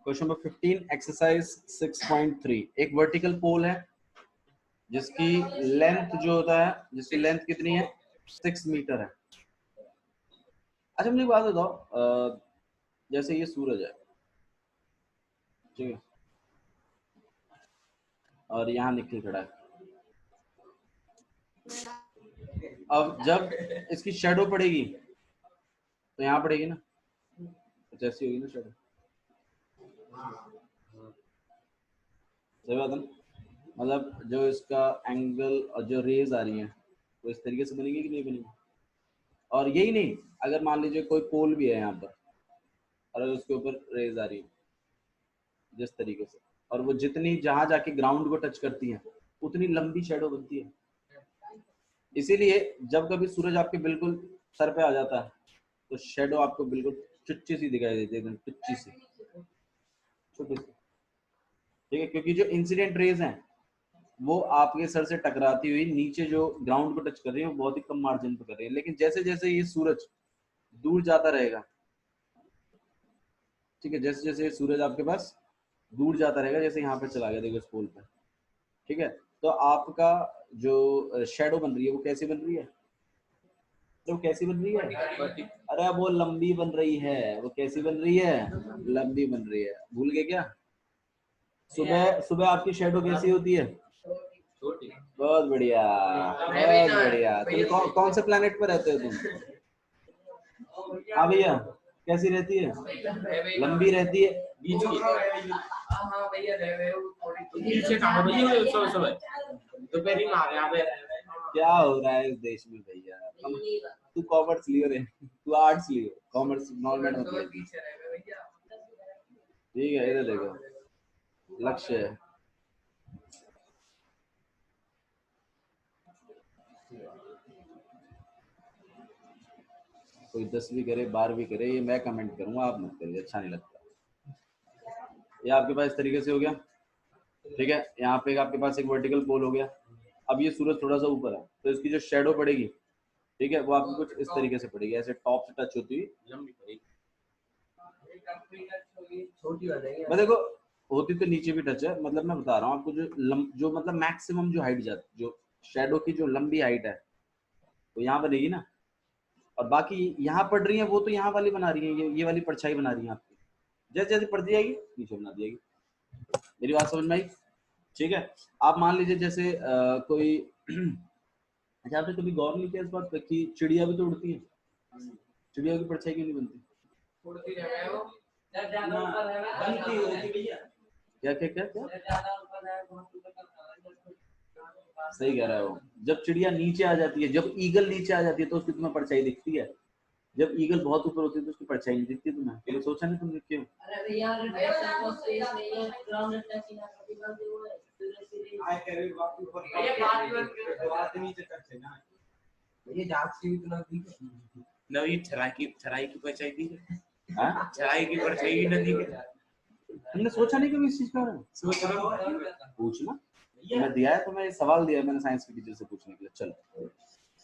Question number 15 exercise 6.3 एक vertical पोल है जिसकी लेंथ जो होता है, जिसकी लेंथ कितनी है 6 मीटर है। अच्छा मुझे एक बात बताओ, जैसे ये सूरज है, ठीक है, और यहाँ निकल खड़ा है, अब जब इसकी शेडो पड़ेगी तो यहाँ पड़ेगी ना, कुछ ऐसी होगी ना शेडो, सही बात है ना? मतलब जो इसका एंगल और जो रेज आ रही है वो इस तरीके से बनेगी कि नहीं बनेगी। और यही नहीं, अगर मान लीजिए कोई पोल भी है यहाँ पर और अगर उसके ऊपर रेज आ रही है जिस तरीके से, और वो जितनी जहां जाके ग्राउंड को टच करती है उतनी लंबी शेडो बनती है। इसीलिए जब कभी सूरज आपके बिल्कुल सर पे आ जाता है तो शेडो आपको बिल्कुल चुच्ची सी दिखाई देती है, एकदम चुच्ची सी, छोटी सी, ठीक है, क्योंकि जो इंसिडेंट रेज हैं वो आपके सर से टकराती हुई नीचे जो ग्राउंड को टच कर रही है वो बहुत ही कम मार्जिन पर कर रही है। लेकिन जैसे जैसे ये सूरज दूर जाता रहेगा, ठीक है, जैसे जैसे ये सूरज आपके पास दूर जाता रहेगा, जैसे यहाँ पे चला गया देखो इस पोल पे, ठीक है, तो आपका जो शेडो बन रही है वो कैसी बन रही है, तो कैसी बन रही है, अरे वो लंबी बन रही है, वो कैसी बन रही है, लंबी बन रही है। भूल गए क्या? सुबह सुबह आपकी शेडो कैसी होती है, बहुत बढ़िया, बहुत बढ़िया। तुम कौन से प्लेनेट पर रहते हो तुम? हाँ भैया, कैसी रहती है, लंबी रहती है, बीच की, क्या हो रहा है इस देश में भैया? तू कॉमर्स लियो रे, तू आर्ट्स लियो, कॉमर्स नॉर्मल मतलब, ठीक है, इधर देखो लक्ष्य है, कोई 10वीं करे 12वीं करे ये मैं कमेंट करूंगा, आप मत करिए, अच्छा नहीं लगता। ये आपके पास इस तरीके से हो गया, ठीक है, यहाँ पे आपके पास एक वर्टिकल पोल हो गया। अब ये सूरज थोड़ा सा ऊपर है तो इसकी जो शेडो पड़ेगी, ठीक है, वो आपको कुछ इस तरीके से पड़ेगी, ऐसे टॉप से टच होती हुई लंबी पड़ेगी। मैं देखो होती तो नीचे भी टच है, मतलब मैं बता रहा हूँ आपको जो मतलब मैक्सिमम जो हाइट जाती, जो शेडो की जो लंबी हाइट है वो यहाँ बनेगी ना, और बाकी यहाँ पड़ रही है वो तो यहाँ वाली बना रही है, ये वाली परछाई बना रही है आपकी, जैसे जैसे पड़ती जाएगी नीचे बना दी जाएगी। मेरी बात समझ में आई? ठीक है, आप मान लीजिए जैसे कोई अच्छा, आपने कभी गौर नहीं किया इस बात पे कि चिड़िया भी तो उड़ती है, चिड़िया की परछाई क्यों नहीं बनती? क्या क्या क्या क्या, सही कह रहा है वो, जब चिड़िया नीचे आ जाती है, जब ईगल नीचे आ जाती है तो उसकी तुम्हें परछाई दिखती है, जब ईगल बहुत ऊपर होती है तो उसकी परछाई नहीं दिखती तुम्हें, कभी सोचा नहीं तुमने क्यों? छराई की परछाई दी है, छराई की परछाई नदी के, तुमने सोचा नहीं कभी इस चीज का? सोच रहा हूँ, पूछना, मैं दिया है तुम्हें सवाल दिया है मैंने साइंस की टीचर से पूछने के लिए। चलो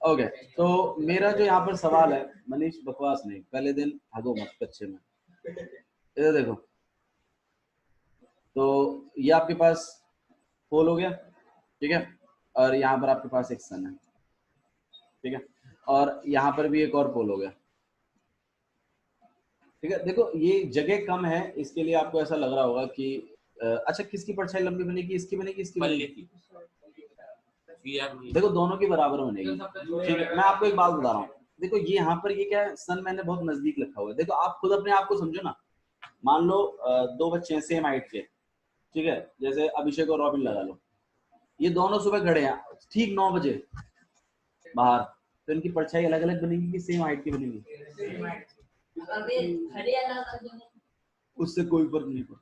ओके, तो मेरा जो यहाँ पर सवाल है, मनीष बकवास नहीं, पहले दिन भागो मत कच्चे में, इधर देखो, तो ये आपके पास पोल हो गया, ठीक है, और यहाँ पर आपके पास एक सन है, ठीक है, और यहाँ पर भी एक और पोल हो गया, ठीक है। देखो ये जगह कम है, इसके लिए आपको ऐसा लग रहा होगा कि अच्छा किसकी परछाई लंबी बनेगी, इसकी बनेगी इसकी बनेगी? देखो दोनों की बराबर बनेगी, ठीक है। मैं आपको एक बात बता रहा हूँ, देखो ये यहाँ पर ये क्या है, सन मैंने बहुत नजदीक रखा हुआ है, देखो आप खुद अपने आप को समझो ना, मान लो दो बच्चे हैं सेम हाइट के, ठीक है, जैसे अभिषेक और रॉबिन लगा लो, ये दोनों सुबह खड़े हैं ठीक 9 बजे बाहर, तो इनकी परछाई अलग अलग बनेगी कि सेम हाइट की बनेगी? उससे कोई फर्क नहीं पड़ता,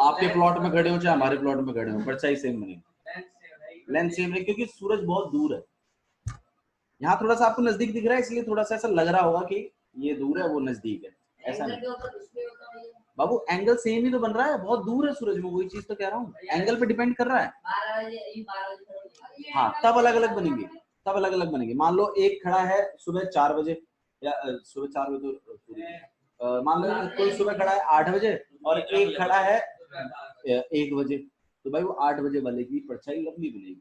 आपके प्लॉट में खड़े हो चाहे हमारे प्लॉट में खड़े हो, परछाई सेम बनेगी, लेंथ सेम है, क्योंकि सूरज बहुत दूर है। यहाँ थोड़ा सा आपको नजदीक दिख रहा है इसलिए थोड़ा सा ऐसा लग रहा होगा कि ये दूर है वो नजदीक है, ऐसा नहीं बाबू, एंगल सेम ही तो बन रहा है, बहुत दूर है सूरज में, वही चीज तो कह रहा हूँ, एंगल पे डिपेंड कर रहा है। हाँ तब अलग अलग बनेंगे, तब अलग अलग बनेंगे। मान लो एक खड़ा है सुबह 4 बजे, या सुबह 4 बजे तो मान लो कोई सुबह खड़ा है 8 बजे और एक खड़ा है 1 बजे, तो भाई वो 8 बजे वाले की परछाई लंबी बनेगी,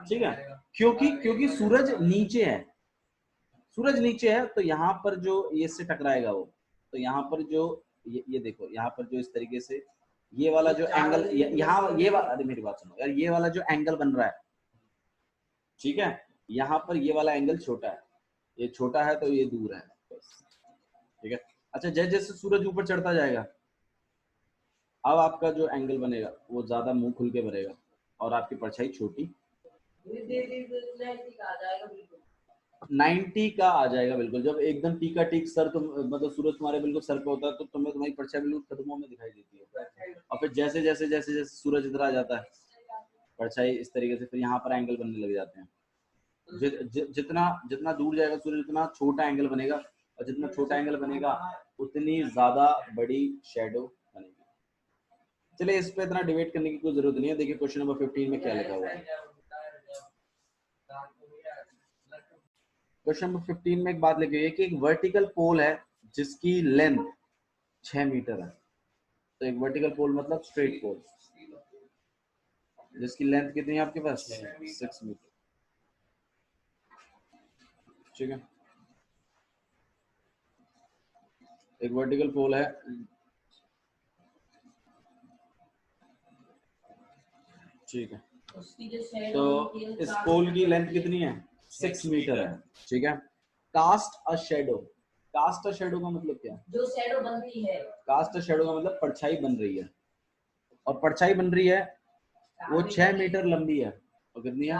ठीक है, क्योंकि सूरज नीचे है, सूरज नीचे है, तो यहाँ पर जो ये से टकराएगा वो, तो यहाँ पर जो ये देखो, यहाँ पर जो इस तरीके से ये वाला जो एंगल यहाँ ये वाला, अरे मेरी बात सुनो यार, ये वाला जो एंगल बन रहा है, ठीक है, यहाँ पर ये वाला एंगल छोटा है, ये छोटा है तो ये दूर है, ठीक है। अच्छा, जैसे जैसे सूरज ऊपर चढ़ता जाएगा, अब आपका जो एंगल बनेगा वो ज्यादा मुंह खुल के बनेगा और आपकी परछाई छोटी 90 का आ जाएगा बिल्कुल। जब एकदम टीका टीक सर, तुम मतलब सूरज तुम्हारे बिल्कुल सर पे होता है, तो तुम्हें तुम्हारी परछाई बिल्कुल कदमों में दिखाई देती है, और फिर जैसे जैसे जैसे जैसे सूरज इधर आ जाता है, परछाई इस तरीके से फिर यहाँ पर एंगल बनने लग जाते हैं। जितना जितना दूर जाएगा सूरज, उतना छोटा एंगल बनेगा, और जितना छोटा एंगल बनेगा उतनी ज्यादा बड़ी शेडो बनेगी। चलिए, इस पे इतना डिबेट करने की कोई जरूरत नहीं है। देखिए क्वेश्चन नंबर 15 में क्या लिखा हुआ है। क्वेश्चन नंबर 15 में एक बात लिखी हुई है कि एक वर्टिकल पोल है जिसकी लेंथ 6 मीटर है। तो एक वर्टिकल पोल मतलब स्ट्रेट पोल, जिसकी लेंथ कितनी है आपके पास, 6 मीटर, ठीक है। एक वर्टिकल पोल है, ठीक है, तो इस पोल की लेंथ कितनी है, 6 मीटर है, ठीक है। Cast a shadow, cast a shadow का मतलब क्या है, जो शेडो बनती है, कास्ट अ शेडो का मतलब परछाई बन रही है, और परछाई बन रही है वो 6 मीटर लंबी है, और कितनी है,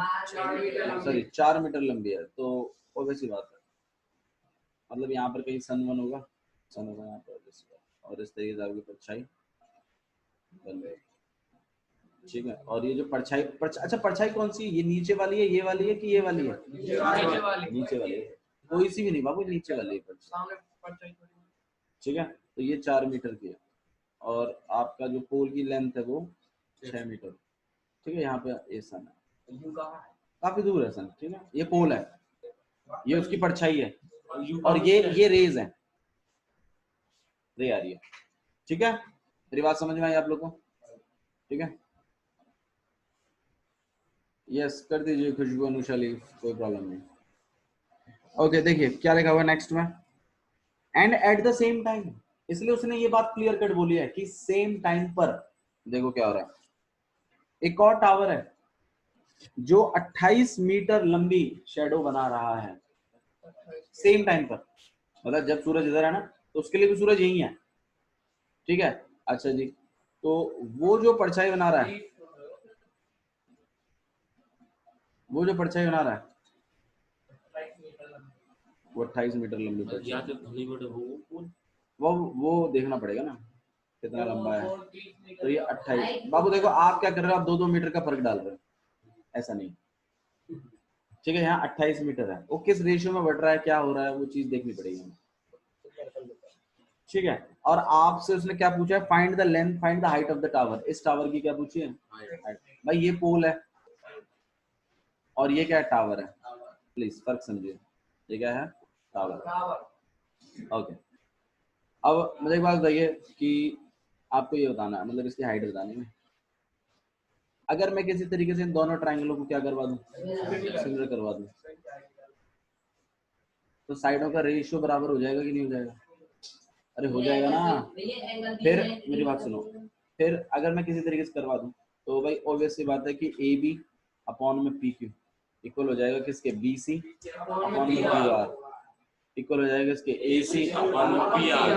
4 मीटर लंबी है। तो ऑब्वियस ही बात है, मतलब यहाँ पर कहीं सन वन होगा, सन होगा यहाँ पर, और इस तरीके से आपकी परछाई बन रही है, ठीक है। और ये जो परछाई अच्छा, परछाई कौन सी, ये नीचे वाली है, ये वाली है कि ये वाली है, नीचे वाली है, कोई सी भी नहीं बाबू, नीचे वाली है परछाई, ठीक है। तो ये 4 मीटर की है, और आपका जो पोल की लेंथ है वो 6 मीटर, ठीक है। यहाँ पे ये सन है, काफी दूर है सन, ठीक है। ये पोल है, ये उसकी परछाई है, और ये रेज है, रे आ रही है, ठीक है। मेरी बात समझ में आई आप लोगों को, ठीक है। यस, कर दीजिए खुशबू अनुशाली, कोई प्रॉब्लम नहीं। ओके, देखिए क्या लिखा हुआ है नेक्स्ट में, and eight the same time, इसलिए उसने ये बात क्लियर कट बोली है कि सेम टाइम पर। देखो क्या हो रहा है, एक और टावर है जो 28 मीटर लंबी शेडो बना रहा है सेम टाइम पर, मतलब जब सूरज इधर है ना, तो उसके लिए भी सूरज यही है, ठीक है। अच्छा जी, तो वो जो परछाई बना रहा है, वो जो परछाई बना रहा है वो 28 मीटर लंबी परछाई, वो देखना पड़ेगा ना कितना लंबा है। तो ये 28, बाबू देखो आप क्या कर रहे हो, आप 2-2 मीटर का फर्क डाल रहे हो, ऐसा नहीं, ठीक है। यहाँ 28 मीटर है, वो किस रेशियो में बढ़ रहा है, क्या हो रहा है, वो चीज देखनी पड़ेगी, ठीक है। और आपसे उसने क्या पूछा है, find the length, find the height of the tower. इस टावर की क्या पूछी है, भाई ये पोल है और ये क्या है, टावर है, प्लीज फर्क समझिए, ये क्या है, टावर, ओके। अब मुझे एक बात बताइए कि आपको ये बताना है, मतलब इसकी हाइट बतानी है। अगर मैं किसी तरीके से इन दोनों ट्रायंगलों को क्या करवा दूं, सिमिलर करवा दूं, तो साइडों का रेशियो बराबर हो जाएगा कि नहीं हो जाएगा, अरे हो जाएगा ना। फिर मेरी बात सुनो, फिर अगर मैं किसी तरीके से करवा दूं, तो भाई ऑब्वियस सी बात है कि ए बी अपॉन में पी क्यू इक्वल हो जाएगा किसके, बी सी अपॉन में क्यू आर इक्वल हो जाएगा इसके, ए सी अपॉन में पी आर,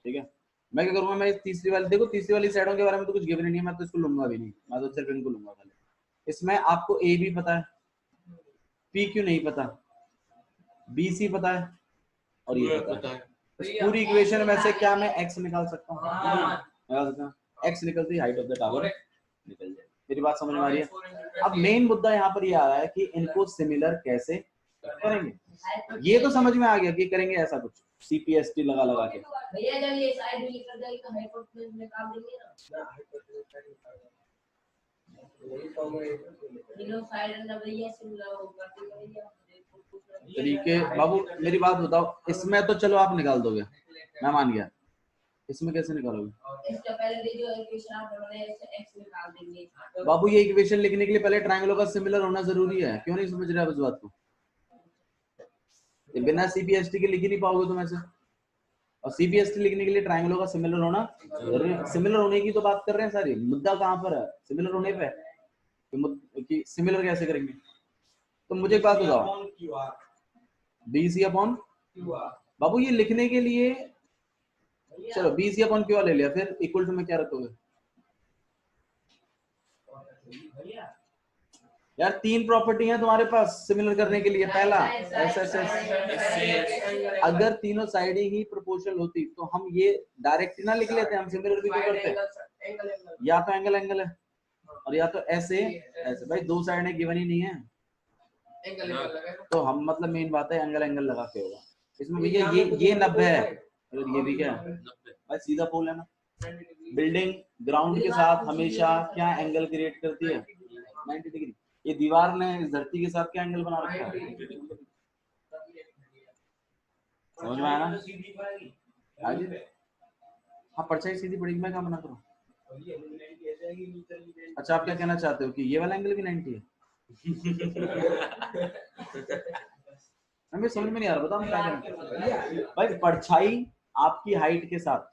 ठीक है। मैं क्या करूंगा, मैं तीसरी वाली, देखो तीसरी वाली साइडों के बारे में तो कुछ गिवन नहीं है, मैं तो इसको लूंगा भी नहीं, मैं तो सिर्फ इनको लूंगा खाली। इसमें आपको ए बी पता है, पी क्यू नहीं पता, बी सी पता है, और ये पता है। इस पूरी इक्वेशन में से क्या मैं x निकाल सकता हूँ, निकाल सकता हूँ, x निकलती हाइट ऑफ द टावर निकल जाए। मेरी बात समझ में आ रही है। अब मेन मुद्दा यहाँ पर ये आ रहा है कि इनको सिमिलर कैसे करेंगे, ये तो समझ में आ गया कि करेंगे ऐसा कुछ CPST लगा लगा के, भैया जब ये साइड भी निकल जाएगी तो हाइपोटेन्यूज निकाल देंगे ना, तीनों साइड ना भैया सिमिलर होगा, भैया तरीके। बाबू मेरी बात बताओ, इसमें तो चलो आप निकाल दोगे, मैं मान गया, इसमें कैसे निकालोगे? इसका पहले जो इक्वेशन आप बनाए इससे x निकाल देंगे। बाबू ये इक्वेशन लिखने के लिए पहले ट्रायंगलों का सिमिलर होना जरूरी है, क्यों नहीं समझ रहे आप इस बात को? ये बिना सीपीएसटी के लिख ही नहीं पाओगे तुम ऐसे। और सीपीएसटी लिखने के लिए ट्रायंगलों का सिमिलर होना जरूरी है। सिमिलर होने की तो बात कर रहे हैं सारी, मुद्दा कहाँ पर है? सिमिलर होने पे कि सिमिलर कैसे करेंगे? तो मुझे एक बात बताओ, BC अपॉन बाबू ये लिखने के लिए, चलो BC अपॉन क्यू ले लिया, फिर इक्वल टू में क्या रखोगे? यार तीन प्रॉपर्टी है तुम्हारे पास सिमिलर करने के लिए। पहला SSS, अगर तीनों साइड ही प्रोपोर्शनल होती तो हम ये डायरेक्ट ना लिख लेते, हम सिमिलर भी तो करते। या तो एंगल एंगल है और या तो ऐसे ऐसे। भाई दो साइड है गिवन ही नहीं है, तो हम मतलब मेन बात है एंगल एंगल लगा के होगा। इसमें भैया ये 90 है और ये भी क्या है भाई, सीधा पोल है ना। बिल्डिंग ग्राउंड के साथ हमेशा क्या एंगल क्रिएट करती है? 90 डिग्री। ये दीवार ने इस धरती के साथ क्या एंगल बना रखा है? समझ में आया ना? आगे हाँ परछाई सीधी पड़ेगी, मैं क्या मना करूं? अच्छा आप क्या कहना चाहते हो कि ये वाला एंगल भी 90 है? हमें समझ में नहीं आ रहा, बताओ क्या कहना। भाई परछाई आपकी हाइट के साथ,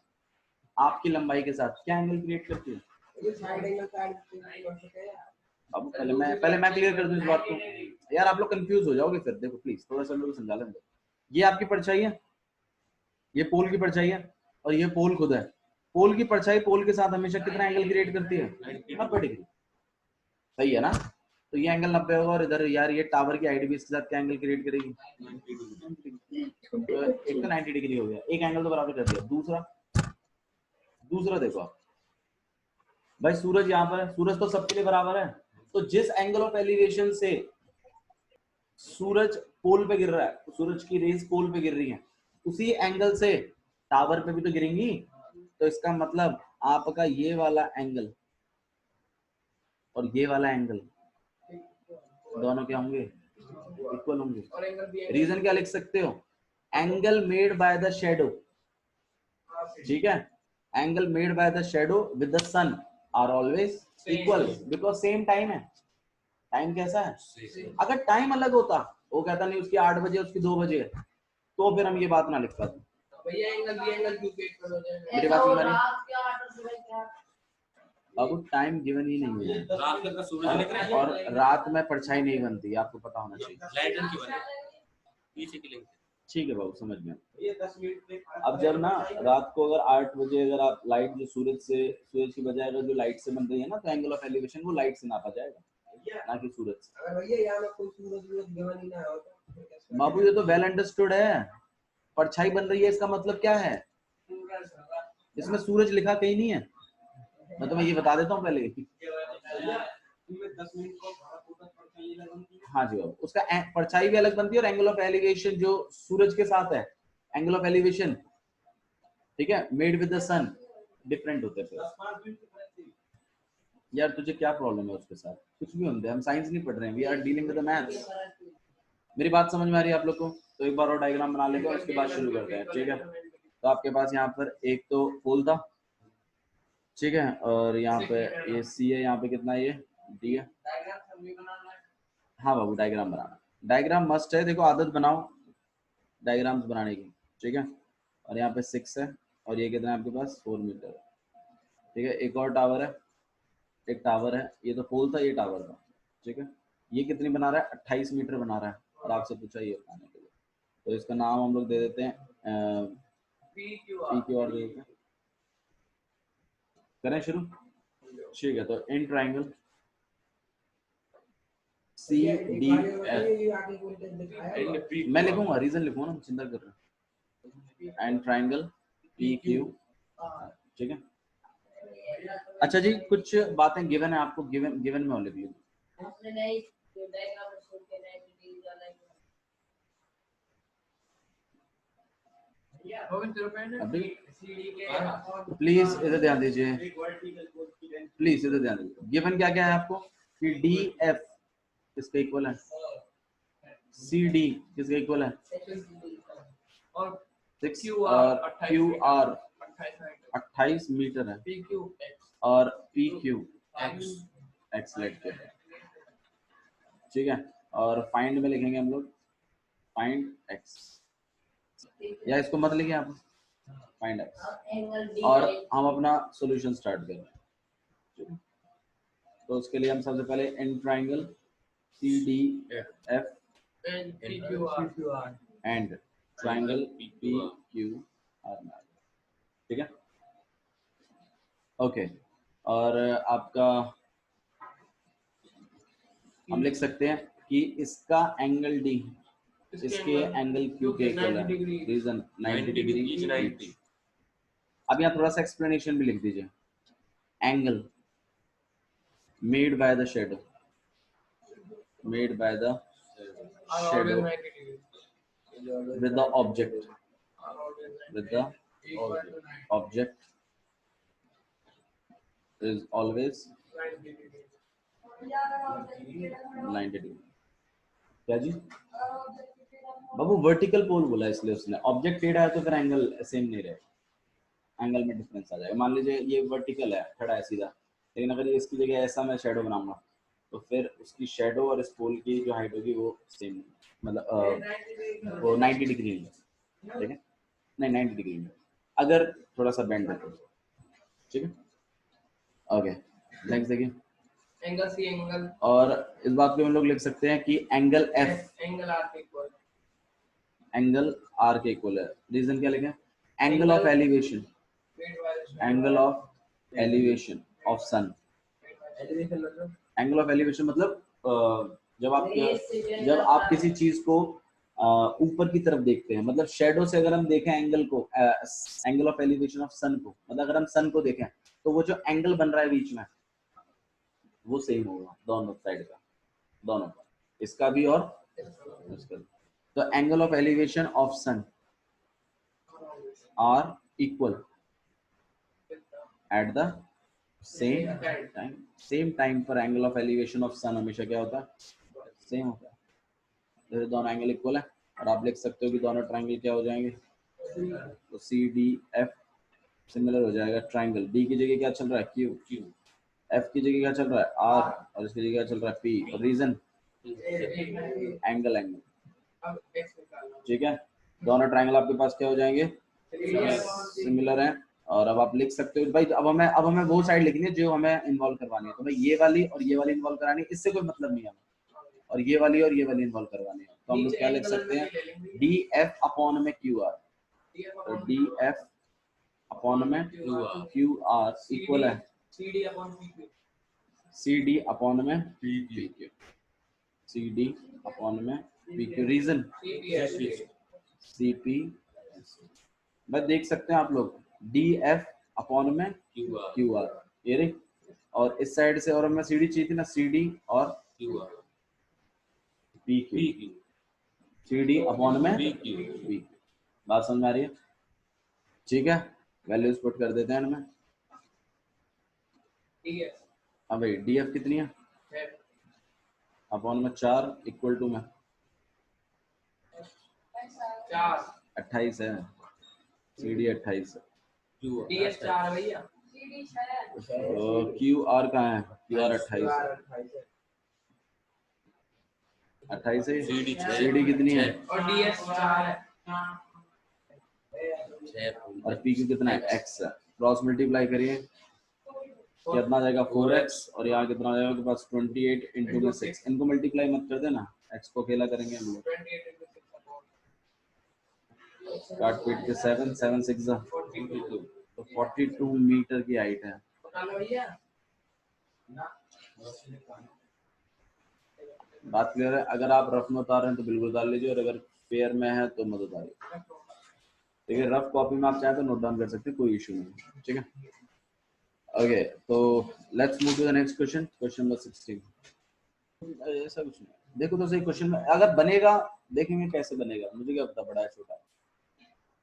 आपकी लंबाई के साथ क्या एंगल क्रिएट करती है? अब पहले मैं क्लियर कर दूं इस बात को, यार आप लोग कंफ्यूज हो जाओगे फिर। देखो प्लीज थोड़ा सा लोग समझा लेंगे। ये आपकी परछाई है, ये पोल की परछाई है और ये पोल खुद है। पोल की परछाई पोल के साथ हमेशा कितना एंगल क्रिएट करती है? 90 डिग्री। सही है ना? तो ये एंगल 90 होगा और इधर यार ये टावर की हाइट भी इसके साथ क्या एंगल क्रिएट करेगी? 90 डिग्री। तो एक तो 90 डिग्री हो गया, एक एंगल तो बराबर कर दिया। दूसरा देखो आप, भाई सूरज यहाँ पर है, सूरज तो सबके लिए बराबर है। तो जिस एंगल ऑफ एलिवेशन से सूरज पोल पे गिर रहा है, सूरज की रेज पोल पे गिर रही है, उसी एंगल से टावर पे भी तो गिरेंगी। तो इसका मतलब आपका ये वाला एंगल और ये वाला एंगल दोनों क्या होंगे? इक्वल होंगे। रीजन क्या लिख सकते हो? Angle made by the shadow, ठीक है, angle made by the shadow with the sun are always equal because same time है। टाइम कैसा है? अगर टाइम अलग होता, वो कहता नहीं उसकी 8 बजे उसकी 2 बजे, तो फिर हम ये बात ना लिख पाते। मेरी बात समझ रही? अब टाइम गिवन ही नहीं है, रात का सूरज निकल रहा है और रात में परछाई नहीं बनती, आपको पता होना चाहिए। लाइटन की बने पीछे की लिंक। ठीक है बाबू समझ में। अब जब ना रात को अगर 8 बजे अगर आप लाइट जो सूरज की बजाय अगर जो लाइट से बन रही है ना, तो एंगल ऑफ एलिवेशन वो लाइट से नापा जाएगा ना कि सूरज से। बाबू ये तो वेल अंडरस्टूड है। परछाई बन रही है इसका मतलब क्या है? इसमें सूरज लिखा कहीं नहीं है, मैं तुम्हें ये बता देता हूँ पहले। हाँ जी बाबू, उसका परछाई भी अलग बनती है और एंगल ऑफ एलिवेशन जो सूरज के साथ है, एंगल ऑफ एलिवेशन, ठीक है, made with the sun, different होते हैं। यार तुझे क्या प्रॉब्लम है उसके साथ? कुछ भी होते हैं, हम साइंस नहीं पढ़ रहे हैं, we are dealing with the maths. मेरी बात समझ में आ रही है आप लोग को? तो एक बार और डायग्राम बना लेंगे और उसके बाद शुरू करते हैं, ठीक है। तो आपके पास यहाँ पर एक तो पोल था, ठीक है, और यहाँ पे ये सी है, यहाँ पे कितना है? ये डी है। हाँ बाबू डायग्राम बनाना, डायग्राम मस्ट है। देखो आदत बनाओ डायग्राम्स बनाने की, ठीक है। और यहाँ पे 6 है और ये कितना है आपके पास? 4 मीटर है, ठीक है। एक और टावर है, एक टावर है, ये तो पोल था, ये टावर था, ठीक है। ये कितनी बना रहा है? 28 मीटर बना रहा है और आपसे पूछा ये बनाने के लिए, तो इसका नाम हम लोग दे देते हैं पी क्यू आर दे देते हैं। करें शुरू? ठीक है, तो in triangle C D F, मैं लिखूंगा, रीजन लिखूंगा ना, चिंता कर रहे हैं। एंड ट्राइंगल पी क्यू, ठीक है। अच्छा जी, कुछ बातें गिवन है आपको, गिवन में लिख लीजिए। प्लीज इधर ध्यान दीजिए, प्लीज इधर ध्यान दीजिए। गिवन क्या क्या है आपको कि डी एफ किसका इक्वल है? सी डी किसका इक्वल है? 6 और क्यू आर 28 मीटर है PQ और P Q X x let के, ठीक है। और फाइंड में लिखेंगे हम लोग फाइंड एक्स, या इसको मत लिखिए आप, फाइंड एक्स, एंगल डी और हम अपना सॉल्यूशन स्टार्ट कर रहे हैं। तो उसके लिए हम सबसे पहले in triangle C D F and PQR and triangle P Q R, ठीक है। ओके, और आपका हम लिख सकते हैं कि इसका एंगल डी इसके एंगल क्यू के इक्वल है, रीजन 90 डिग्री ईच। अब यहाँ थोड़ा सा एक्सप्लेनेशन भी लिख दीजिए, angle made by the shadow, made by the shadow with the object, with the object is always 90 degree। क्या जी बाबू, वर्टिकल पोल बोला इसलिए उसने, ऑब्जेक्ट टेढ़ा है तो फिर एंगल सेम नहीं रहेगा, एंगल में डिफरेंस आ जाएगा। मान लीजिए ये वर्टिकल है, खड़ा है सीधा, लेकिन अगर ये इसकी जगह ऐसा मैं शेडो बनाऊंगा तो फिर उसकी शेडो और इस पोल की जो हाइट होगी वो सेम, मतलब वो 90 डिग्री नहीं, ठीक है, नहीं 90 डिग्री में, अगर थोड़ा सा बेंड है तो, ठीक है। ओके, नेक्स्ट देखिए, एंगल सी एंगल, और इस बात को हम लोग लिख सकते हैं कि एंगल एफ एंगल आर के इक्वल, एंगल आर के इक्वल है। रीजन क्या लिखें, angle of elevation, angle of elevation of sun, angle of elevation मतलब जब आप किसी चीज को ऊपर की तरफ देखते हैं, मतलब शेडो से अगर हम देखें एंगल को, एंगल ऑफ एलिवेशन ऑफ सन को, मतलब अगर हम सन को देखें तो वो जो एंगल बन रहा है बीच में वो सेम होगा दोनों साइड का, दोनों का, इसका भी और इसका भी। तो angle of elevation of sun are equal at the same time पर angle of elevation of sun हमेशा क्या होता है, सेम होता है। तो दोनों एंगल इक्वल है, और आप लिख सकते हो कि दोनों ट्रायंगल क्या हो जाएंगे, तो सी डी एफ सिमिलर हो जाएगा ट्रायंगल, डी की जगह क्या चल रहा है क्यू, एफ की जगह क्या चल रहा है आर, और इसकी जगह क्या चल रहा है पी, और रीजन एंगल, ठीक है। दोनों ट्रायंगल आपके पास क्या हो जाएंगे, सिमिलर हैं। और अब आप लिख सकते हो भाई, अब हमें वो साइड लिखनी है जो हमें इन्वॉल्व करवानी है, तो भाई ये वाली और ये वाली इन्वॉल्व करानी है, इससे कोई मतलब नहीं है, और ये वाली इन्वॉल्व करवानी है। तो हम लोग क्या लिख सकते हैं, डी एफ अपॉन में क्यू आर, तो डी एफ अपॉन में क्यू आर इक्वल है सी डी अपॉन में P Q, C D upon में P Q, reason C P, मैं देख सकते हैं आप लोग, डी एफ अपॉन में क्यू आर, ये रही, और इस साइड से और हमें सी डी चाहिए थी ना, सी डी और P Q, C D upon में पी, बात समझ में आ रही है, ठीक है। वैल्यूज पुट कर देते हैं इनमें, अब भाई डी एफ कितनी है, अपॉन में 4 इक्वल टू में 28 है, सी डी 28 है, तो क्यू आर कहाँ है, क्यू आर 28 है, सी डी कितनी है, और पी क्यू कितना है, एक्स है, क्रॉस मल्टीप्लाई करिए कितना जाएगा 4x, और यहाँ कितना आ जाएगा आपके पास 28 इंटू में 6, इनको मल्टीप्लाई मत कर देना, x को अकेला करेंगे हम लोग, काट पीट के 7 7 6 तो 42 मीटर की हाइट है। बात क्लियर है, अगर आप रफ में उतार रहे हैं तो बिल्कुल उतार लीजिए, और अगर पेयर में है तो मत उतारिए, ठीक है। रफ कॉपी में आप चाहें तो नोट डाउन कर सकते हैं, कोई इशू नहीं, ठीक है। ओके, तो let's move to the next question, question number 16। ऐसा कुछ नहीं, देखो तो सही क्वेश्चन में अगर बनेगा, देखेंगे कैसे बनेगा, मुझे क्या पता बड़ा है छोटा,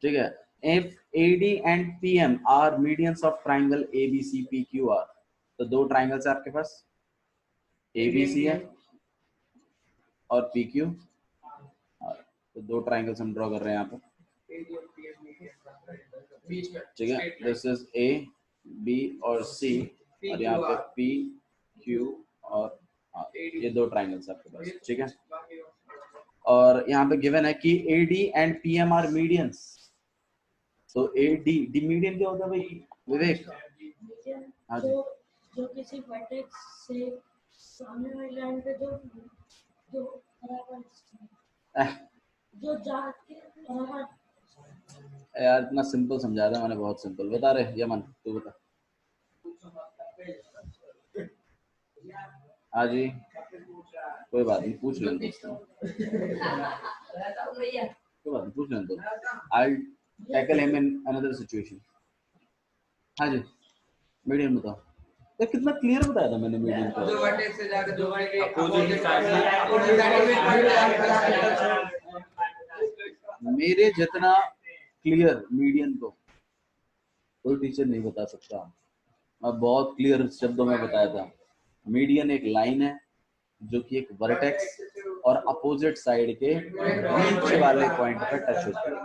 ठीक है। If AD and PM are medians of triangle ABC PQR, तो दो ट्राइंगल्स है आपके पास, ABC है और PQ, तो दो ट्राइंगल्स हम ड्रॉ कर रहे हैं यहाँ पर, बीच में ठीक है, दिस इज ए बी और सी, और यहाँ पे पी क्यू और आर, ये दो ट्राइंगल्स आपके पास, ठीक है। और यहाँ पे गिवन है कि A D and P M are medians. तो ए डी मीडियन क्या होता है भाई विवेक? हाँ जी, जो किसी वर्टेक्स से सामने वाली लाइन पे जो बराबर जो जाके बराबर। यार इतना सिंपल समझा था मैंने, बहुत सिंपल बता रहे। यमन तू बता। हाँ जी, कोई बात नहीं, पूछ लेंगे, कोई बात नहीं, पूछ लेंगे। I tackle him in another situation. हाँ जी, मीडियन बताओ। तो कितना क्लियर बताया था मैंने मीडियन को। जो वर्टेक्स से जाकर जो अपोजिट मेरे जितना क्लियर मीडियन को कोई टीचर नहीं बता सकता। मैं बहुत क्लियर शब्दों में बताया था। मीडियन एक लाइन है जो कि एक वर्टेक्स और अपोजिट साइड के बीच वाले पॉइंट पर टच होती है,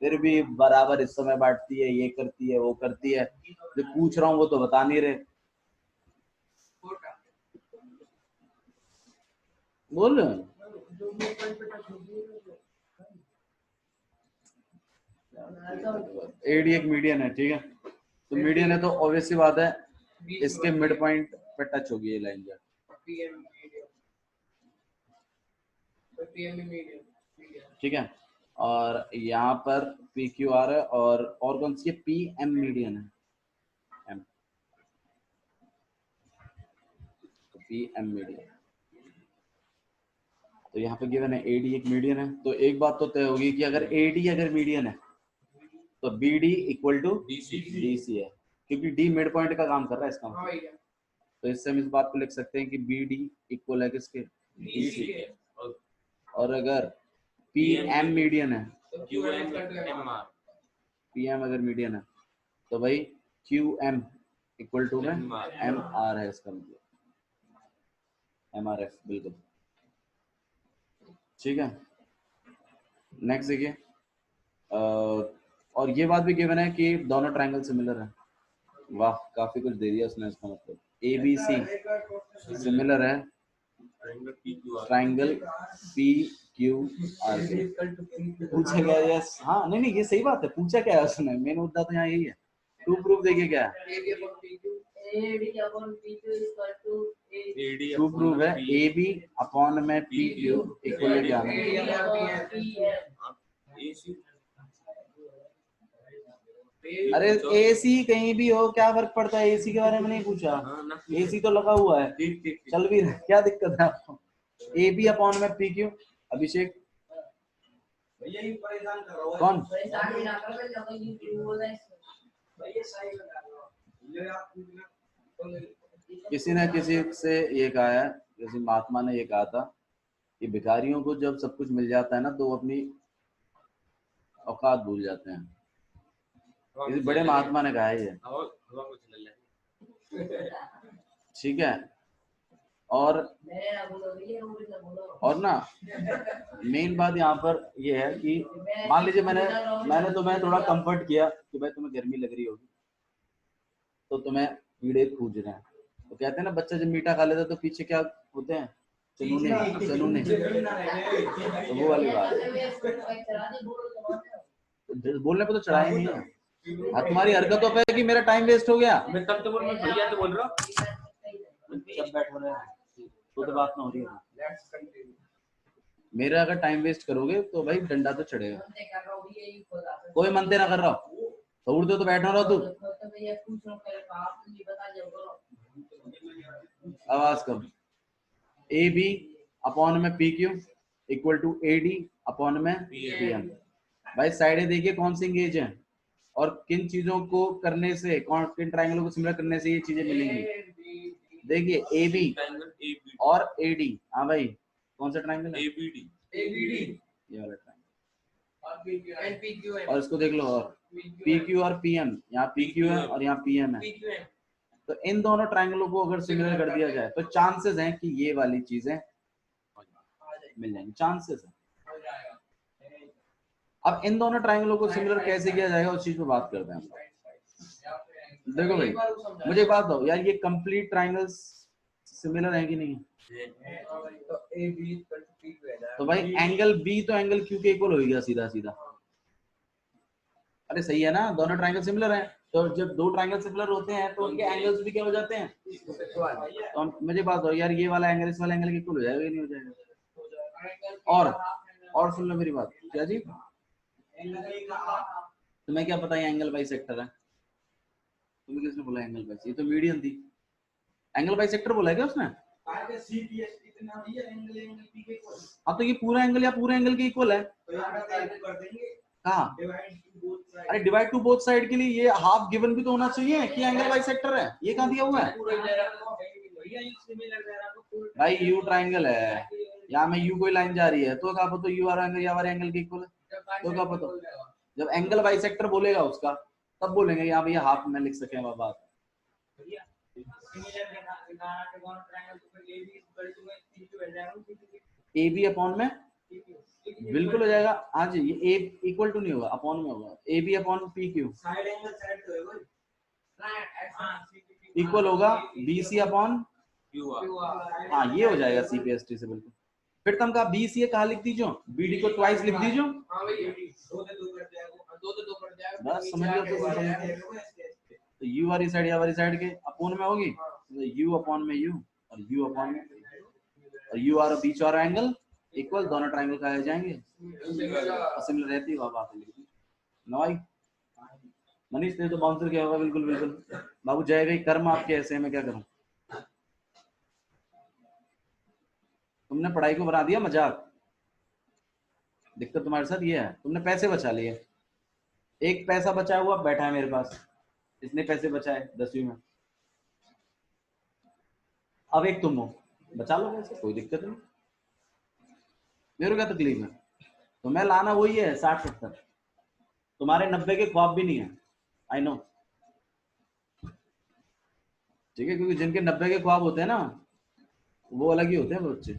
फिर भी बराबर हिस्सों में बांटती है, ये करती है वो करती है। जो पूछ रहा हूँ वो तो बता नहीं रहे। बोल एडी एक मीडियन है, ठीक है। तो मीडियन है तो ऑब्वियस सी बात है इसके मिड पॉइंट पे टच होगी ये लाइन जा, ठीक है। और यहाँ पर पी क्यू आर है, और कौन सी है? पी एम मीडियन है, एम, तो पी एम मीडियन। तो यहाँ पे गिवन है एडी एक मीडियन है। तो एक बात तो तय होगी कि अगर एडी अगर मीडियन है तो B D equal to D C है, क्योंकि डी मिड पॉइंट का काम कर रहा है इसका मतलब। तो इससे हम इस बात को लिख सकते हैं कि बी डी इक्वल है किसके? डी सी के। और अगर पी एम मीडियन है, पी एम अगर मीडियन है तो भाई क्यू एम इक्वल टू में एम आर है, इसका मतलब एम आर एफ, बिल्कुल ठीक है। नेक्स्ट देखिए, और ये बात भी गिवन है कि दोनों ट्रायंगल सिमिलर है। वाह, काफी कुछ दे दिया उसने। इसका मतलब ए बी सी सिमिलर है ट्रायंगल पी क्यू आर के। पूछा गया यस, हाँ नहीं नहीं ये सही बात है। पूछा क्या है उसने? मेन मुद्दा तो यहाँ यही है। टू प्रूफ देखिए क्या है। टू प्रूफ है ए बी अपॉन में पी क्यू इक्वल क्या है? अरे एसी कहीं भी हो, क्या फर्क पड़ता है? एसी के बारे में नहीं पूछा, एसी तो लगा हुआ है, चल भी रहा है, क्या दिक्कत है आपको? ए बी अपॉन में पी क्यू। अभिषेक कौन? किसी न किसी से ये कहा है, किसी महात्मा ने ये कहा था कि भिखारियों को जब सब कुछ मिल जाता है ना तो वो अपनी औकात भूल जाते हैं। किसी बड़े महात्मा ने कहा है ये, ठीक है। और ना मेन बात यहाँ पर ये है कि मान लीजिए मैंने तुम्हें थोड़ा कंफर्ट किया कि भाई तुम्हें गर्मी लग रही होगी तो तुम्हें कीड़े खूज रहे हैं। तो कहते हैं ना बच्चा जब मीठा खा लेता है तो पीछे क्या होते हैं? चनूने। तो वो वाली बात है। बोलने पे तो चढ़ाए नहीं है, तुम्हारी हरकतों पे कि मेरा टाइम वेस्ट हो गया। मैं तब तो बोल मैं भैया तो बोल रहा हूँ। सब बैठ हो रहे हैं तो बात ना हो रही है। मेरा अगर टाइम वेस्ट करोगे तो भाई डंडा तो चढ़ेगा। कोई मनते ना कर रहा हो तो उड़ते तो बैठ ना रहो तू। आवाज कम। ए बी अपॉन में P Q equal to A D upon में पी एम। भाई साइडें देखिए कौन सी इंगेज है और किन चीजों को करने से, किन ट्रायंगलों को सिमिलर करने से ये चीजें मिलेंगी। देखिए ए बी और ए डी, हाँ भाई कौन सा ट्रायंगल है? ये वाला ट्रायंगल। और इसको देख लो, और पी क्यू और पी एम, यहाँ पी क्यू है और यहाँ पी एम है। तो इन दोनों ट्रायंगलों को अगर सिमिलर कर दिया जाए तो चांसेस हैं कि ये वाली चीजें मिल जाएंगी, चांसेस है। अब इन दोनों ट्रायंगलों को सिमिलर कैसे किया जाएगा उस चीज पे बात करते हैं। देखो भाई, मुझे एक बात दो यार, ये कंप्लीट ट्रायंगल्स सिमिलर है कि नहीं? तो भाई एंगल बी तो एंगल क्यू के इक्वल हो गया सीधा सीधा। अरे सही है ना, दोनों ट्रायंगल सिमिलर हैं, तो जब दो ट्रायंगल सिमिलर होते हैं तो उनके एंगल्स भी क्या हो जाते हैं? तो मुझे बात दो यार, ये वाला एंगल इस वाले एंगल के इक्वल हो जाएगा कि नहीं हो जाएगा? और सुन लो मेरी बात, क्या जी? तुम्हें क्या पता ये एंगल बाइसेक्टर है? तुम्हें किसने बोला एंगल बाइसेक्टर? ये तो मीडियन थी। एंगल बाइसेक्टर बोला है क्या उसने? हाँ तो ये पूरा एंगल या पूरे एंगल के इक्वल है। कहाँ? अरे डिवाइड टू बोथ साइड के लिए ये हाफ गिवन भी तो होना चाहिए कि एंगल बाइसेक्टर है। ये कहाँ दिया हुआ है भाई? यू ट्रायंगल है, यहाँ में यू कोई लाइन जा रही है, तो क्या पता यू वाला एंगल या वाला एंगल के इक्वल है? तो क्या पता? जब एंगल बाइसेक्टर बोलेगा उसका तब बोलेंगे यहाँ भैया हाफ में लिख सके बात। ए बी अपॉन में बिल्कुल हो जाएगा। हाँ जी, ये ए इक्वल टू नहीं होगा, अपॉन में होगा। A B upon P Q equal होगा बी सी अपॉन। हाँ ये हो जाएगा सी पी एस टी से बिल्कुल। फिर तुम कहा बी सी कहा लिख दीजो, बी डी को ट्वाइस लिख दीजो, बस समझ गए तो यू वाली साइड या वाली साइड के अपॉन में होगी, यू अपॉन में यू और यू अपॉन में, और यू और बीच और एंगल इक्वल, दोनों ट्रायंगल का आ जाएंगे, सिमिलर रहती है बात लिख दी। नॉय मनीष तेरे तो बाउंसर क्या होगा? बिल्कुल बिल्कुल बाबू, जय भाई कर्म आपके ऐसे, मैं क्या करूं? तुमने पढ़ाई को बना दिया मजाक। दिक्कत तुम्हारे साथ ये है, तुमने पैसे बचा लिए। एक पैसा बचा हुआ बैठा है मेरे पास, इसने पैसे बचाए 10वीं में, अब एक तुम हो, बचा लो पैसे, कोई दिक्कत नहीं, मेरे क्या तकलीफ है? तो मैं लाना वही है 60-70, तुम्हारे 90 के ख्वाब भी नहीं है, आई नो, ठीक है? क्योंकि जिनके 90 के ख्वाब होते हैं ना वो अलग ही होते हैं बच्चे।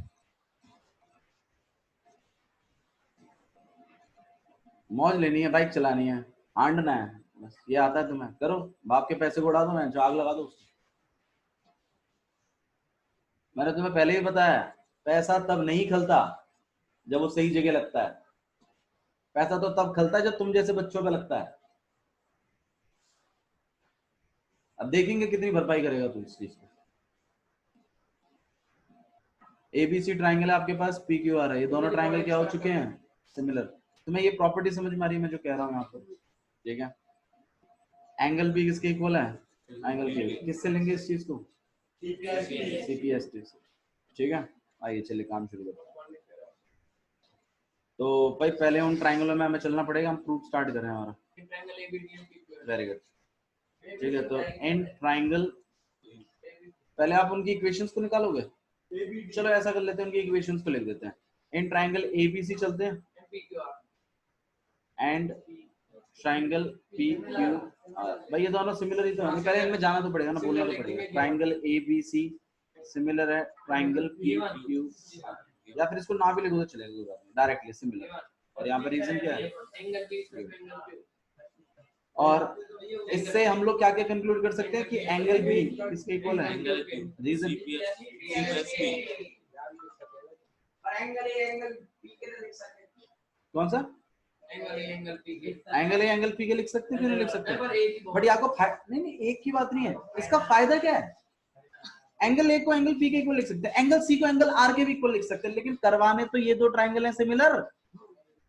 मौज लेनी है, बाइक चलानी है, आंडना है, बस ये आता है तुम्हें, करो, बाप के पैसे को उड़ा दो, मैं जो आग लगा दो उसको। मैंने तुम्हें पहले ही बताया, पैसा तब नहीं खलता जब वो सही जगह लगता है, पैसा तो तब खलता है जब तुम जैसे बच्चों पे लगता है। अब देखेंगे कितनी भरपाई करेगा तू इस चीज को। एबीसी ट्राइंगल है आपके पास, पी क्यू आर है, ये दोनों ट्राइंगल क्या हो चुके हैं? सिमिलर। तुम्हें ये प्रॉपर्टी समझ में आ रही है मैं जो कह रहा हूँ यहाँ पर? ठीक है, एंगल बी किसके इक्वल है? Angle B. किससे लेंगे इस चीज को? सीपीएसटी से। ठीक है, आइए चलिए काम शुरू करते हैं। तो भाई पहले उन ट्राइंगलों में हमें चलना पड़ेगा, हम प्रूफ स्टार्ट करें हमारा। वेरी गुड, ठीक है। तो इन ट्राइंगल पहले आप उनकी इक्वेशंस को निकालोगे, चलो ऐसा कर लेते हैं, उनकी इक्वेशंस को लिख देते हैं। इन ट्राइंगल एबीसी चलते हैं and triangle P Q are, भाई ये दोनों सिमिलर ही तो है, पहले इनमें जाना तो पड़ेगा ना, बोलना तो पड़ेगा। ट्राइंगल एबीसी सिमिलर है ट्राइंगल पी क्यू आर, या फिर इसको ना भी लिखो तो चलेगा डायरेक्टली सिमिलर। और यहाँ पर रीजन क्या है? और इससे हम लोग क्या क्या कंक्लूड कर सकते हैं कि एंगल बी किसके इक्वल है? रीजन कौन सा? एंगल ए एंगल पी के लिख सकते हैं, क्यों नहीं लिख सकते? बट आपको नहीं एक की बात नहीं है, इसका फायदा क्या है? एंगल ए को एंगल पी के इक्वल लिख सकते हैं, एंगल सी को एंगल आर के भी इक्वल लिख सकते हैं, लेकिन करवाने तो ये दो ट्राइंगल हैं सिमिलर,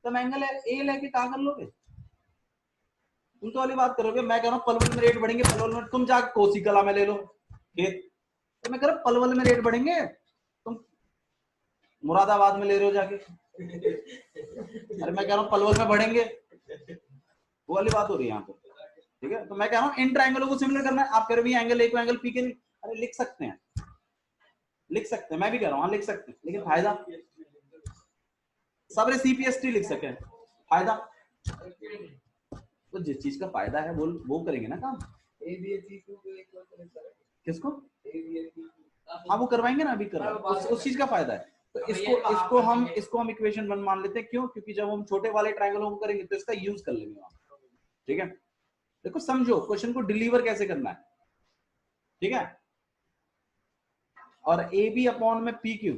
तुम एंगल ए लेके क्या कर लोगे? तुम तो वाली बात करोगे। मैं कह रहा हूँ पलवल में रेट बढ़ेंगे, पलवल में, तुम जाके कोसी कला में ले लो खेत, तो मैं कह रहा हूँ पलवल में रेट बढ़ेंगे, तुम मुरादाबाद में ले रहे हो जाके। अरे मैं कह रहा हूँ पलवल में बढ़ेंगे, वो वाली बात हो रही है यहाँ पे, ठीक है? तो मैं कह रहा हूँ इन ट्राइंगलों को सिमिलर करना है, आप कह रहे हो एंगल ए को एंगल पी के, अरे लिख सकते हैं, लिख सकते हैं, मैं भी कह रहा हूँ लिख सकते हैं, लेकिन फायदा सब सीपीएसटी लिख सके, फायदा तो जिस चीज का फायदा है वो करेंगे ना काम। किसको? हाँ वो करवाएंगे ना, अभी करवा, उस चीज का फायदा है। तो इसको हम इक्वेशन 1 मान लेते हैं। क्यों? क्योंकि जब हम छोटे वाले ट्रायंगलों को करेंगे तो इसका यूज कर लेंगे वहां। ठीक है, देखो समझो क्वेश्चन को डिलीवर कैसे करना है। ठीक है, और ए बी अपॉन में P Q,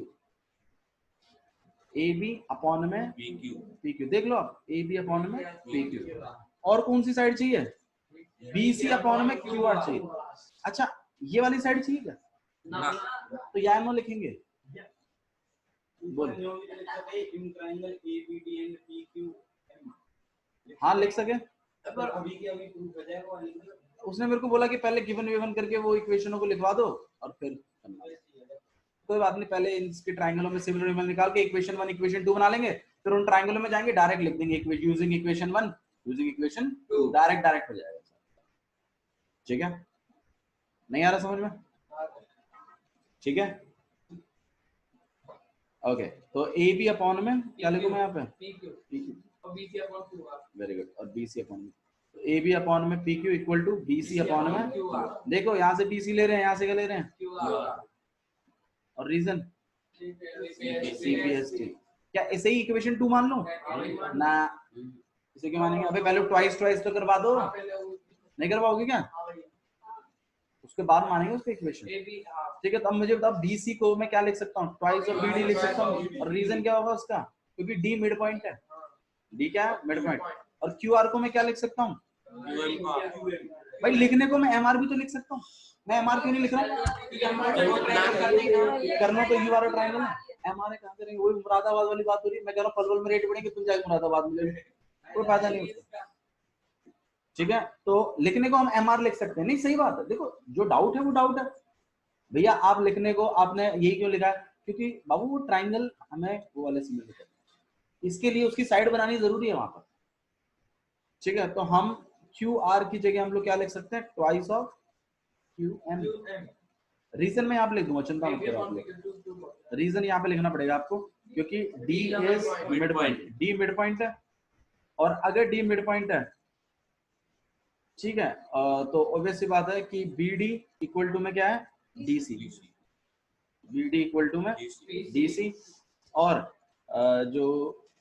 A B upon में पी क्यू, देख लो आप, ए बी अपॉन में पी क्यू। और कौन सी साइड चाहिए? बी सी अपॉन में क्यू आर चाहिए। अच्छा, ये वाली साइड चाहिए क्या? ना। तो या एम लिखेंगे, बोल। हाँ लिख सके। उसने मेरे को बोला कि पहले गिवन विवन करके वो इक्वेशनों को लिखवा दो और फिर करना। कोई बात नहीं, पहले इसके ट्रायंगलों में सिमिलर विमिलर निकाल के इक्वेशन 1 इक्वेशन 2 बना लेंगे, फिर उन ट्रायंगलों में जाएंगे, डायरेक्ट लिख देंगे using equation 1 using equation 2, direct हो जाएगा। ठीक है, नहीं आ रहा समझ में? ठीक है, ओके। तो ए बी अपॉन में क्या लिखूं मैं यहाँ पे? Very good. और बी सी अपॉन में, तो ए बी अपॉन में P Q equal to B C upon में, देखो यहाँ से बी सी ले रहे हैं, यहाँ से क्या ले रहे हैं? और reason C P S T. क्या ऐसे ही इक्वेशन 2 मान लो ना? इसे क्या मानेंगे? अबे पहले ट्वाइस तो करवा दो, नहीं करवाओगे क्या? उसके बाद मानेंगे उसके इक्वेशन। ठीक है, तो अब मुझे बताओ बी सी को मैं क्या लिख सकता हूँ? ट्वाइस और बी डी लिख सकता हूँ। और रीजन क्या होगा उसका? क्योंकि डी मिड पॉइंट है। डी क्या है? Mid point. और क्यू आर को मैं क्या लिख सकता हूँ? भाई लिखने को मैं एम आर भी तो लिख सकता हूँ, मैं एम आर क्यों नहीं लिख रहा हूँ? करना तो यू आर ए ट्रायंगल है, एम आर ए कहाँ करेंगे? वही मुरादाबाद वाली बात हो रही है। मैं कह रहा हूँ पलवल में रेट बढ़ेंगे, तुम जाके मुरादाबाद में ले लो, कोई फायदा नहीं उसका। ठीक है, तो लिखने को हम एम आर लिख सकते हैं। नहीं सही बात है, देखो जो डाउट है वो डाउट है भैया। आप लिखने को आपने यही क्यों लिखा है? क्योंकि बाबू वो ट्राइंगल हमें वो वाले सिमिलर करना है, इसके लिए उसकी साइड बनानी जरूरी है वहां पर। ठीक है, तो हम क्यू आर की जगह हम लोग क्या लिख सकते हैं? Twice of Q M. Reason में यहाँ पे लिख दूंगा, चिंता मत करो आप लोग, रीजन यहाँ पे लिखना पड़ेगा आपको, क्योंकि D is mid point, D mid point है। और अगर डी मिड पॉइंट है, ठीक है, तो ऑब्वियस सी बात है कि बी डी इक्वल टू में क्या है? D C. B D equal to में डी सी। और जो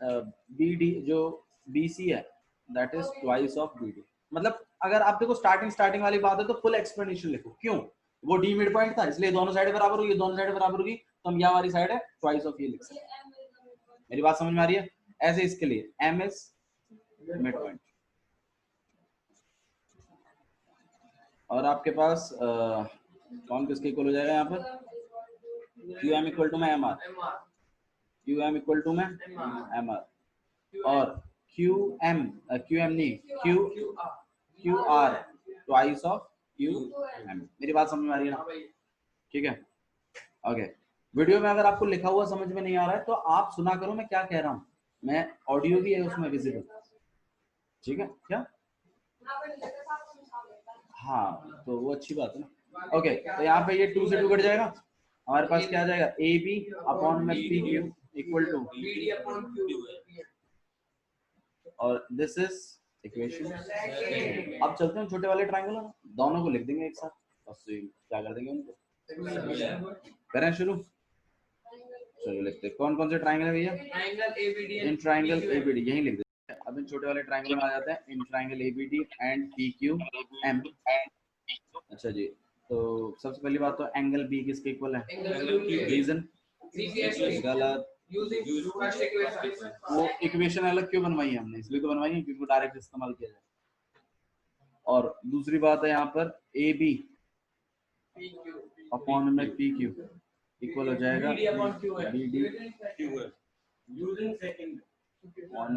बी डी जो बी सी है that is twice of B D. मतलब अगर आप देखो स्टार्टिंग वाली बात है तो फुल एक्सप्लेनेशन लिखो। क्यों? वो डी मिड पॉइंट था इसलिए दोनों साइड बराबर होगी, दोनों साइड बराबर होगी, तो हम यहाँ वाली साइड है ट्वाइस ऑफ ये लिख सकते हैं। मेरी बात समझ में आ रही है? ऐसे इसके लिए एम इज मिड पॉइंट। और आपके पास कौन किसके इक्वल हो जाएगा यहाँ पर? क्यू एम इक्वल टू में M R, Q M equal to में एम आर, और क्यू एम नहीं Q R twice of Q M. मेरी बात समझ में आ रही है ना? ठीक है, ओके। वीडियो में अगर आपको लिखा हुआ समझ में नहीं आ रहा है तो आप सुना करो मैं क्या कह रहा हूँ, मैं ऑडियो भी है उसमें विजिबल। ठीक है क्या? हाँ, तो वो अच्छी बात है ना। ओके, तो यहाँ पे ये 2 से 2 कट जाएगा, हमारे पास क्या आ जाएगा? ए बी अपॉन में पी क्यू इक्वल टू, और दिस इज इक्वेशन। अब चलते हैं छोटे वाले ट्रायंगल, दोनों को लिख देंगे एक साथ, बस क्या कर देंगे उनको, करें शुरू। चलो लिखते हैं कौन कौन से ट्रायंगल है भैया? इन ट्रायंगल एबीडी, यही लिख देते हैं। अब इन छोटे वाले ट्रायंगल में आ जाते हैं, इन triangle ABD and P Q M. अच्छा जी, तो सबसे पहली बात तो एंगल बी किसके इक्वल है? रीजन गलत, वो इक्वेशन अलग क्यों बनवाई है हमने? इसलिए तो बनवाई है क्योंकि डायरेक्ट इस्तेमाल किया जाए। और दूसरी बात है यहाँ पर ए बी अपॉन में पी क्यू इक्वल हो जाएगा बी डी अपॉन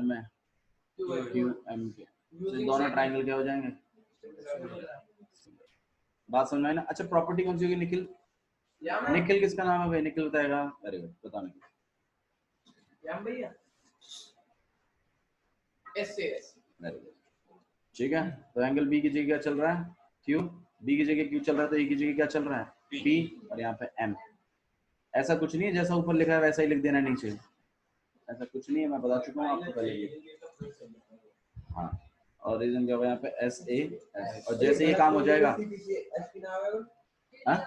में क्यू एम के। तो दोनों ट्रायंगल क्या हो जाएंगे? बात समझ में आई ना? अच्छा, प्रॉपर्टी कौन सी होगी? निखिल, निखिल किसका नाम है भाई? निखिल बताएगा। वेरी गुड, बताओ निखिल। ठीक है, तो एंगल बी की जगह क्या चल रहा है? क्यू। बी की जगह क्यू चल रहा है तो ए की जगह क्या चल रहा है? पी। और यहाँ पे एम। ऐसा कुछ नहीं है, जैसा ऊपर लिखा है वैसा ही लिख देना नीचे, ऐसा कुछ नहीं है, मैं बता चुका हूँ आपको पहले। हाँ, और रीजन क्या होगा यहाँ पे? S A. और जैसे ये काम हो जाएगा, हाँ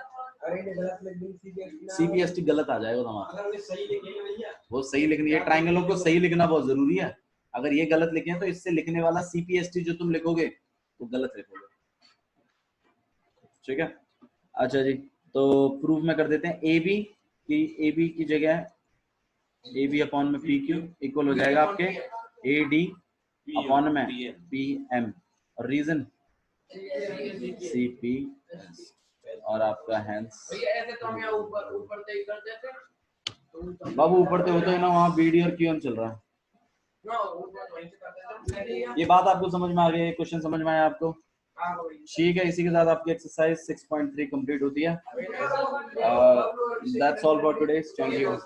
CPST गलत आ जाएगा तुम्हारा। वो सही लिखनी है, ट्राइंगलों को सही लिखना बहुत जरूरी है। अगर ये गलत लिखे तो इससे लिखने वाला CPST जो तुम लिखोगे वो गलत लिखोगे, ठीक है। अच्छा जी, तो प्रूफ में कर देते हैं AB की जगह AB अपॉन में PQ इक्वल हो जाएगा आपके AD अपॉन में PM और रीजन CP और आपका हैंस। बाबू ऊपर तो होता है ना, वहाँ BD और QM चल रहा है। ये बात आपको समझ में आ गई, क्वेश्चन समझ में आया आपको? ठीक है, इसी के साथ आपकी एक्सरसाइज 6.3 कंप्लीट होती है। That's all for today, thank you.